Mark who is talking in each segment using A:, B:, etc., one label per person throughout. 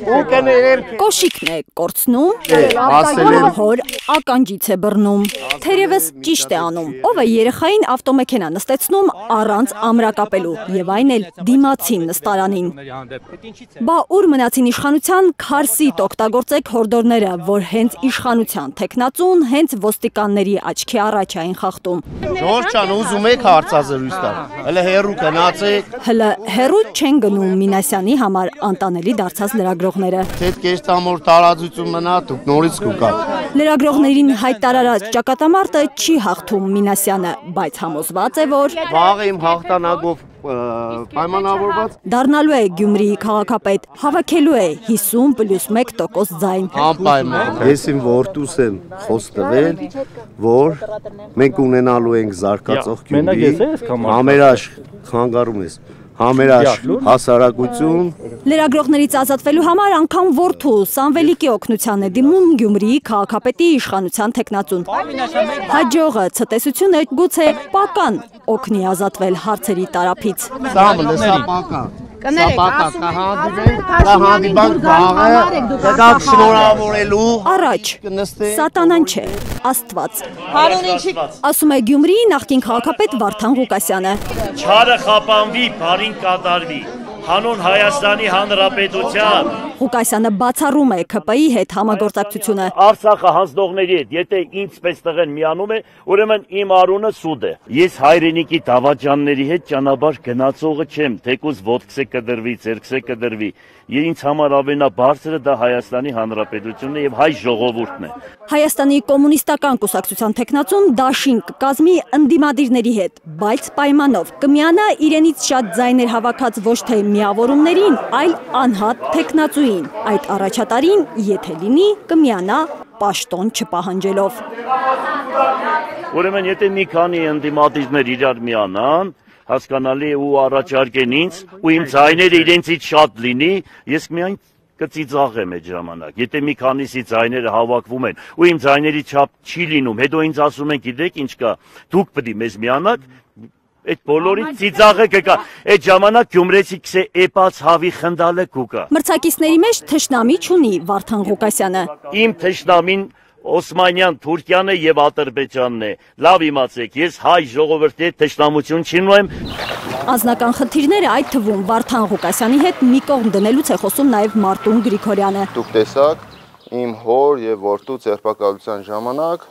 A: Կոշիկն է կորցնում, հոր ականջից է բռնում, թերևս ճիշտ է անում, ով է երեխային ավտոմեքենա նստեցնում առանց ամրակապելու և այն էլ դիմացին նստարանին։ Բա ուր մնացին իշխանության քարսիտ օգտագործեք հորդորները, որ հենց իշխանության թեկնածուն հենց ոստիկանների աչքի առաջ այն խախտում։
B: Ժորժ ջան, ուզում եք հարցազրույց տալ, հələ հեռու գնացեք։
A: Հələ հեռու չեն գնում Մինասյանի համար անտանելի դարձած լրագրողները։
B: Այդ կեստամոր տարածություն մնա, դուք նորից կուկաք։
A: Լրագրողներին հայտարարած ճակատամարտը չի հաղթում Մինասյանը, բայց համոզված է, որ
B: վաղ իմ հաղթանակով պայմանավորված
A: դառնալու է Գյումրիի քաղաքապետ, հավաքելու է 50+1% ձայն։
B: Անպայման։ Ես իմ որդուս եմ խոստվել, որ մենք ունենալու ենք զարգացող Գյումրի, համերաշխ խանգարում ես։ Համերաշխ հասարակություն։
A: Լրագրողներից ազատվելու համար անգամ որդու Սամվելիկի օգնության է դիմում Գյումրիի քաղաքապետի իշխանության թեկնածուն։ Հաջողը ցտեսությունը գուցե պական օգնի ազատվել հարցերի տարափից։
B: Սամվելը սա պական։ Կհանդիպանք վաղը, կգաք շնորհավորելու։
A: Առաջ, սատանան չէ, Աստված։ Ասում է Գյումրիի նախկին քաղաքապետ Վարդան Ղուկասյանը։
C: Չարը խապանվի, բարին կատարվի, հանուն Հայաստանի Հանրապետության։
A: Ղուկասյանը բացառում է ՔՊ-ի հետ համագործակցությունը։
C: Արցախը հանձնողների հետ, եթե ինձպես տղեն միանում է, ուրեմն իմ արունը սուդ է։ Ես հայրենիքի դավաճանների հետ ճանապարհ գնացողը չեմ, թեկուզ ոտքս է կդրվի, ձեռքս է կդրվի։ Ինձ համար ամենաբարձրը դա Հայաստանի Հանրապետությունն է եւ հայ ժողովուրդն է։
A: Հայաստանի կոմունիստական կուսակցության թեկնածուն դաշինք կկազմի ընդդիմադիրների հետ, բայց պայմանով կմիանա իրենից շատ ձայներ հավաքած ոչ թե միավորումներին, այլ անհատ թեկնածուին։ Այդ առաջատարին, եթե լինի, կմիանա պաշտոն չպահանջելով։
C: Ուրեմն եթե մի քանի ընդդիմադիրներ իրար միանան, հասկանալի ու առաջարկեն ինձ, ու իմ ձայները իրենցից շատ լինի, ես միայն կծիծաղեմ այդ ժամանակ։ Եթե մի քանիսի ձայները հավաքվում են, ու իմ ձայների չափ չի լինում, հետո ինձ ասում են, գիտեք ինչ կա, դուք պետք է մեզ միանաք, այդ բոլորից ծիծաղը կգա, այդ ժամանակ գյումրեցիքս է էպած հավի խնդալը կուկա։
A: Մրցակիցների մեջ թշնամի չունի Վարդան Ղուկասյանը։
C: Իմ թշնամին Օսմանյան, Թուրքիան է եւ Ադրբեջանն է։ Լավ իմացեք, ես հայ ժողովրդի հետ թշնամություն չունեմ։
A: Անձնական խնդիրները այդ թվում Վարդան Ղուկասյանի հետ մի կողմ դնելուց է խոսում նաեւ Մարտուն Գրիգորյանը։
D: Դուք տեսաք իմ հոր եւ որդու ձերբակալության ժամանակ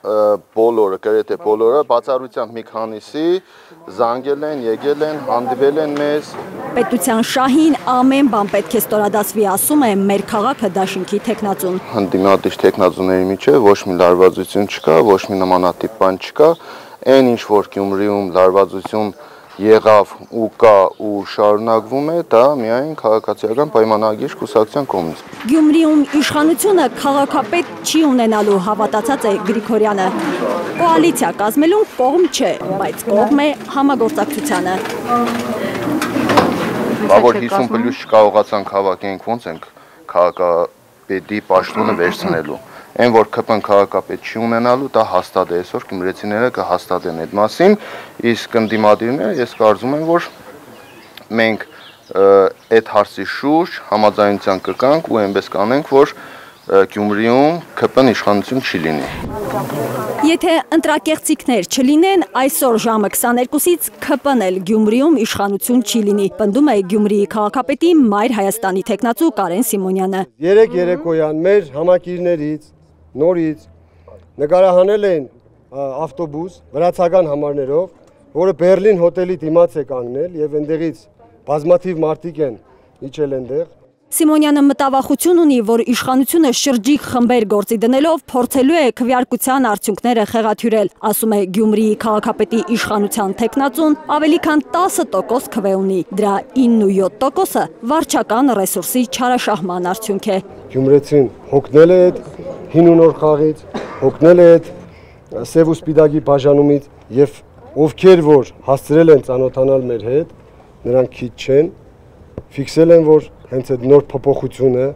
D: բոլորը, գրեթե բոլորը, բացառությամբ մի քանիսի զանգել են, եկել են, հանդիպել են մեզ։
A: Պետության շահին ամեն բան պետք է ստորադասվի, ասում է մեր քաղաքը դաշինքի թեկնածուն։
D: Ընդդիմադիր թեկնածուների միջև ոչ մի լարվածություն չկա, ոչ մի նմանատիպ բան չկա, այն ինչ որ Գյումրիում լարվածություն եղավ ու կա ու շարունակվում է, դա միայն քաղաքացիական պայմանագիր կուսակցության կողմից։
A: Գյումրիում իշխանությունը քաղաքապետ չի ունենալու, հավատացած է Գրիգորյանը։ Կոալիցիա կազմելուն կողմ չէ, բայց կողմ է համագործակցությանը։
D: Բա որ 50+ չկարողացանք հավաքենք, ոնց ենք քաղաքապետի պաշտոնը վերցնելու։ Այն որ ԿՊ-ն քաղաքապետ չի ունենալու, դա հաստատ է, այսօր գյումրեցիները կհաստատեն այդ մասին, իսկ ընդդիմադիրները ես կարծում եմ, որ մենք այդ հարցի շուրջ համաձայնության կգանք ու այնպես կանենք, որ Գյումրիում ԿՊ-ն իշխանություն չի լինի։
A: Եթե ընտրակեղծիքներ չլինեն, այսօր ժամը 22-ից ԿՊ-ն էլ Գյումրիում իշխանություն չի լինի, պնդում է Գյումրիի քաղաքապետի Մայր Հայաստանի թեկնածու Կարեն Սիմոնյանը։
E: Երեք երեկոյան մեր համակիրներից նորից նկարահանել են ավտոբուս վրացական համարներով, որը Բերլին հոթելի դիմաց է կանգնել եւ այնտեղից բազմաթիվ մարդիկ են իջել այնտեղ։
A: Սիմոնյանը մտավախություն ունի, որ իշխանությունը շրջիկ խմբեր գործի դնելով փորձելու է քվեարկության արդյունքները խեղաթյուրել, ասում է Գյումրիի քաղաքապետի իշխանության թեկնածուն, ավելի քան 10% քվե ունի, դրա 9-7%-ը վարչական ռեսուրսի չարաշահման արդյունք է։
E: Գյումրեցին հոգնել է այդ հին ու նոր խաղից, հոգնել է այդ սև ու սպիտակի բաժանումից եւ ովքեր որ հասցրել են ծանոթանալ մեր հետ, նրանք քիչ չեն, ֆիքսել են, որ հենց այդ նոր փոփոխությունը,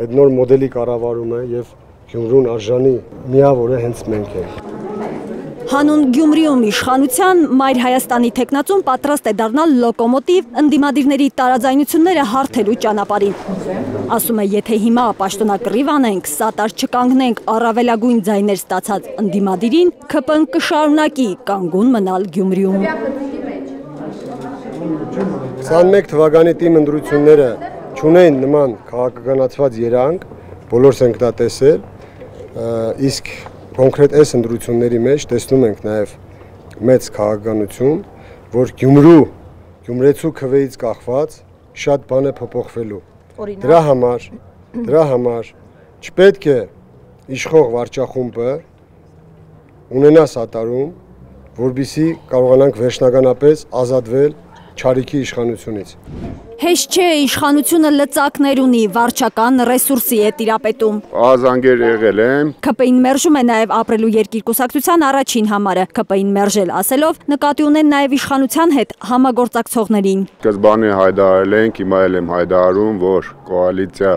E: այդ նոր մոդելի կառավարումը եւ Գյումրուն արժանի միավորը հենց մենք ենք։
A: Հանուն Գյումրիում իշխանության Մայր Հայաստանի թեկնածուն պատրաստ է դառնալ լոկոմոտիվ ընդդիմադիրների տարաձայնությունները հարթելու ճանապարհին։ Ասում է, եթե հիմա պաշտոնակռիվ անենք, սատար չկանգնենք առավելագույն ձայներ ստացած ընդդիմադիրին, ՔՊ-ն կշարունակի կանգուն մնալ Գյումրիում։
E: 21 թվականի թիմ ընտրությունները չունեն նման քաղաքականացված երանգ, բոլորս ենք դա տեսել, իսկ կոնկրետ այս ընտրությունների մեջ տեսնում ենք նաև մեծ քաղաքականություն, որ Գյումրեցու քվեից կախված շատ բան է փոփոխվելու։ Դրա համար չպետք է իշխող վարչախումբը ունենա սատարում, որպեսզի կարողանանք վերջնականապես ազատվել չարիքի իշխանությունից։
A: Հեշտ չէ, իշխանությունը լծակներ ունի, վարչական ռեսուրսի է տիրապետում։
F: Ազանգեր եղել եմ։
A: ՔՊ-ին մերժում է նաև ապրելու երկիր կուսակցության առաջին համարը։ ՔՊ-ին մերժել ասելով նկատի ունեն նաև իշխանության հետ համագործակցողներին։
F: Սկզբանե հայտարարել ենք, հիմա էլ եմ հայտարարում, որ կոալիցիա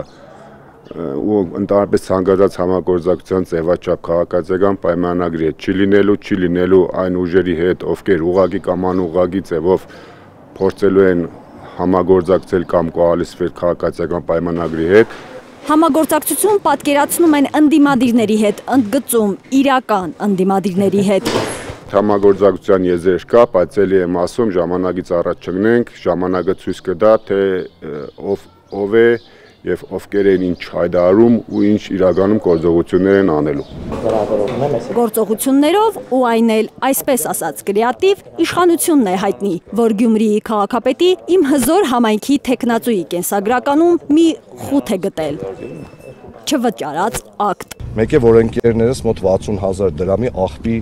F: ու ընդհանրապես ցանկացած համագործակցության ձևաչափ քաղաքացիական պայմանագրի հետ չի լինելու այն ուժերի հետ, ովքեր ուղղակի կամ անուղղակի ձևով փորձելու են համագործակցել կամ կոալիցվել քաղաքացիական պայմանագրի հետ։
A: Համագործակցություն պատկերացնում են ընդդիմադիրների հետ, ընդգծում իրական ընդդիմադիրների հետ։
F: Համագործակցության եզրեր կա, բայց ելի եմ ասում, ժամանակից առաջ չգնենք, ժամանակը ցույց կտա, թե ով է եւ ովքեր են ինչ հայտարարում ու ինչ իրականում գործողություններ են անելու։
A: Գործողություններով ու այն էլ, այսպես ասած, կրեատիվ իշխանությունն է հայտնի, որ Գյումրիի քաղաքապետի իմ հզոր համայնքի թեկնածուի կենսագրականում մի խութ է գտել։ Չվճարած ակտ։
G: Մեկ է, որ ընկերներս մոտ 60,000 դրամի աղբի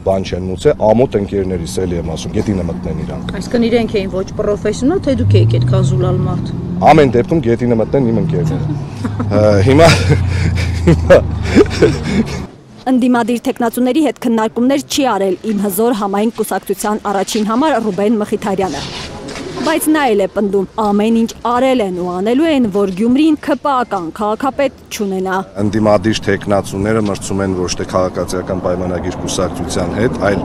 G: բան չեն մուծել, ամոթ ընկերներիս էլի եմ ասում, գետինը մտնեն իրանք։
H: Այսինքն իրենք էին ոչ պրոֆեսիոնալ, թե դուք եք այդքան զուլալ մարդ։
G: Ամեն դեպքում գետինը մտնեն իմ ընկերները։ Հիմա
A: Ընդդիմադիր թեկնածուների հետ քննարկումներ չի արել իմ հզոր համայն կուսակցության առաջին համար Ռուբեն Մխիթարյանը։ Բայց նա էլ է պնդում, ամեն ինչ արել են ու անելու են, որ Գյումրին ՔՊ-ական քաղաքապետ չունենա։
G: Ընդդիմադիր թեկնածուները մրցում են ոչ թե քաղաքացիական պայմանագիր կուսակցության հետ, այլ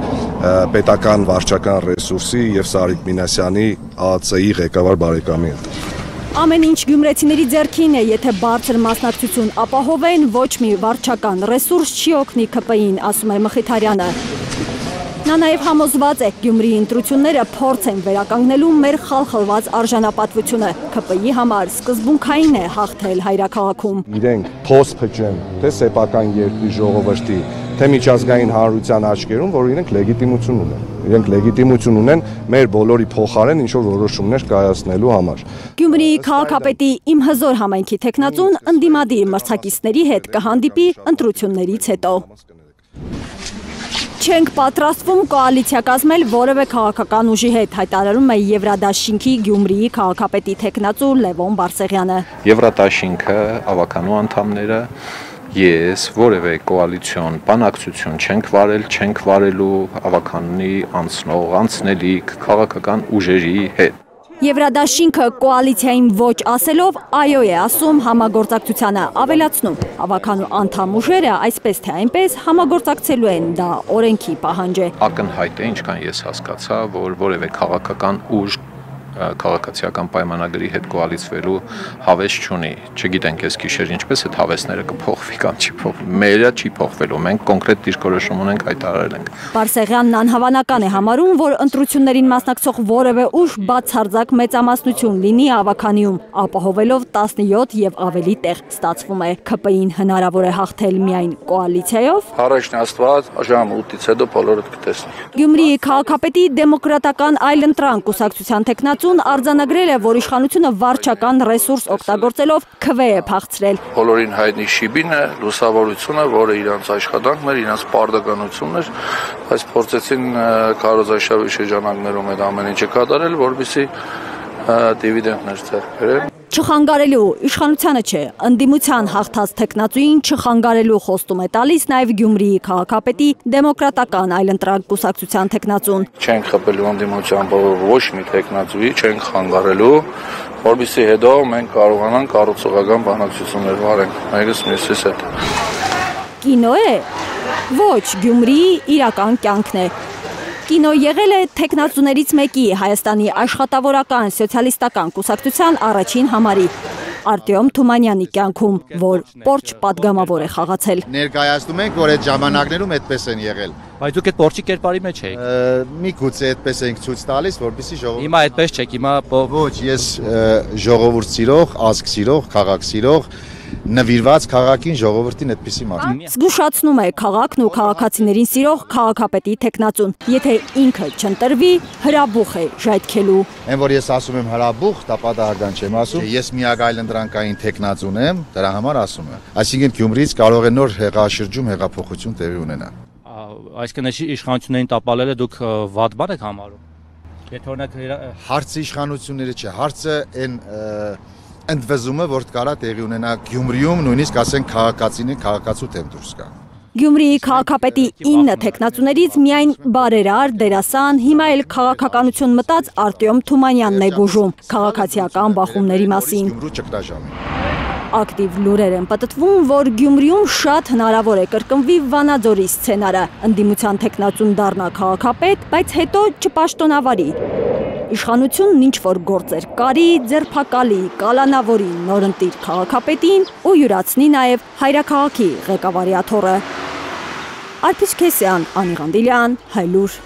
G: պետական վարչական ռեսուրսի եւ Սարիկ Մինասյանի ԱԱՑ-ի ղեկավար բարեկամի հետ։
A: Ամեն ինչ գյումրեցիների ձեռքին է, եթե բարձր մասնակցություն ապահովեն, ոչ մի վարչական ռեսուրս չի օգնի ՔՊ-ին, ասում է Մխիթարյանը։ Նա նաև համոզված է, Գյումրիի ընտրությունները փորձ են վերականգնելու մեր խալխլված արժանապատվությունը։ ՔՊ-ի համար սկզբունքային է հաղթել հայրաքաղաքում։
G: Իրենք փոս փչեն, թե սեփական երկրի ժողովրդի, թե միջազգային հանրության աչքերում, որ իրենք լեգիտիմություն ունեն։ Իրենք լեգիտիմություն ունեն մեր բոլորի փոխարեն ինչ-որ որոշումներ կայացնելու համար։
A: Գյումրիի քաղաքապետի իմ հզոր համայնքի թեկնածուն ընդդիմադիր մրցակիցների հետ կհանդիպի ընտրություններից հետո։ Չենք պատրաստվում կոալիցիա կազմել որևէ քաղաքական ուժի հետ, հայտարարում է Եվրադաշինքի Գյումրիի քաղաքապետի թեկնածու Լևոն Բարսեղյանը։
I: Եվրադաշինքը ավականու անդամները ես որևէ կոալիցիոն բանակցություն չենք վարելու ավականունի անցնելիք քաղաքական ուժերի հետ։
A: Եվրադաշինքը կոալիցիային ոչ ասելով այո է ասում համագործակցությանը, ավելացնում ավականու անդամ ուժերը այսպես թե այնպես համագործակցելու են, դա օրենքի պահանջ է։
I: Ակնհայտ է, ինչքան ես հասկացա, որ որևէ քաղաքական ուժ քաղաքացիական պայմանագրի հետ կոալիցվելու հավես չունի։ Չգիտենք այս գիշեր ինչպես այդ հավեսները կփոխվի կամ չի փոխվի։ Մերը չի փոխվելու, մենք կոնկրետ դիրքորոշում ունենք, հայտարարել ենք։
A: Բարսեղյանն անհավանական է համարում, որ ընտրություններին մասնակցող որևէ ուժ բացարձակ մեծամասնություն լինի ավականիում, ապահովելով 17 եւ ավելի տեղ, ստացվում է ՔՊ-ին հնարավոր է հաղթել միայն կոալիցիայով։
J: Առաջին Աստված ժամ 8-ից հետո բոլորը կտեսնի։
A: Գյումրիի քաղաքապետի դեմոկրատական այլընտրանք կուսակցության թեկնածու արձանագրել է, որ իշխանությունը վարչական ռեսուրս օգտագործելով քվե է փախցրել։
J: Բոլորին հայտնի Շիբինը, լուսավորությունը, որը իրանց աշխատանքն էր, իրանց պարտականությունն էր, բայց փորձեցին քարոզարշավի շրջանակներում այդ ամեն ինչը կատարել, որպեսզի դիվիդենդներ ձեռք բերեն։
A: Չխանգարելու իշխանությանը չէ, ընդդիմության հաղթած թեկնածուին չխանգարելու խոստում է տալիս նաև Գյումրիի քաղաքապետի դեմոկրատական այլընտրանք կուսակցության թեկնածուն։
J: Չենք խփելու ընդդիմության ոչ մի թեկնածուի, չենք խանգարելու, որպեսզի հետո մենք կարողանանք կառուցողական բանակցություններ վարենք մեկս մյուսիս հետ։
A: Կինո է։ Ոչ, Գյումրիի իրական կյանքն է։ Կինո եղել է թեկնածուներից մեկի Հայաստանի աշխատավորական սոցիալիստական կուսակցության առաջին համարի Արտյոմ Թումանյանի կյանքում, որ պորչ պատգամավոր է խաղացել։
K: Ներկայացնում ենք, որ այդ ժամանակներում այդպես են եղել։
L: Բայց դուք այդ պորչի կերպարի մեջ եք։
K: Միգուցե այդպես ենք ցույց տալիս, որպեսզի ժողովուրդը
L: Հիմա այդպես չեք, հիմա
K: ոչ, ես ժողովուրդ սիրող, ազգ սիրող, քաղաք սիրող, նվիրված քաղաքին, ժողովրդին այդպիսի մարդ։
A: Զգուշացնում է քաղաքն ու քաղաքացիներին սիրող քաղաքապետի տեխնացուն։ Եթե ինքը չընտրվի, հրաբուխ է ժայթքելու։
K: Այն որ ես ասում եմ հրաբուխ, դա պատահական չեմ ասում։ Ես միակ այլընտրանքային տեխնացուն եմ, դրա համար ասում եմ։ Այսինքն Գյումրիից կարող է նոր հեղաշրջում, հեղափոխություն տեղի ունենալ։
L: Այսինքն իշխանություններին տապալելը դուք վատ բան եք համարում։ Եթե օրինակ
K: հարցը իշխանությունները չէ, հարցը այն ընդվզումը, որ կարա տեղի ունենա Գյումրիում, նույնիսկ ասենք քաղաքացին, քաղաքացու թեմ դուրս գա։
A: Գյումրիի քաղաքապետի 9 տեխնացուներից միայն բարերար, դերասան, հիմա էլ քաղաքականություն մտած Արտյոմ Թումանյանն է բուժում քաղաքացիական բախումների մասին։ Ակտիվ լուրեր են պատտվում, որ Գյումրիում շատ հնարավոր է կրկնվի Վանաձորի սցենարը, ընդդիմության տեխնացուն դառնա քաղաքապետ, բայց հետո չպաշտոնավարի։ Իշխանությունն ինչ-որ գործեր կարի, ձերբակալի, կալանավորի նորընտիր քաղաքապետին ու յուրացնի նաև հայրաքաղաքի ղեկավարի աթոռը։ Արփիս Քեսյան, Անի Ղանդիլյան, Հայլուր։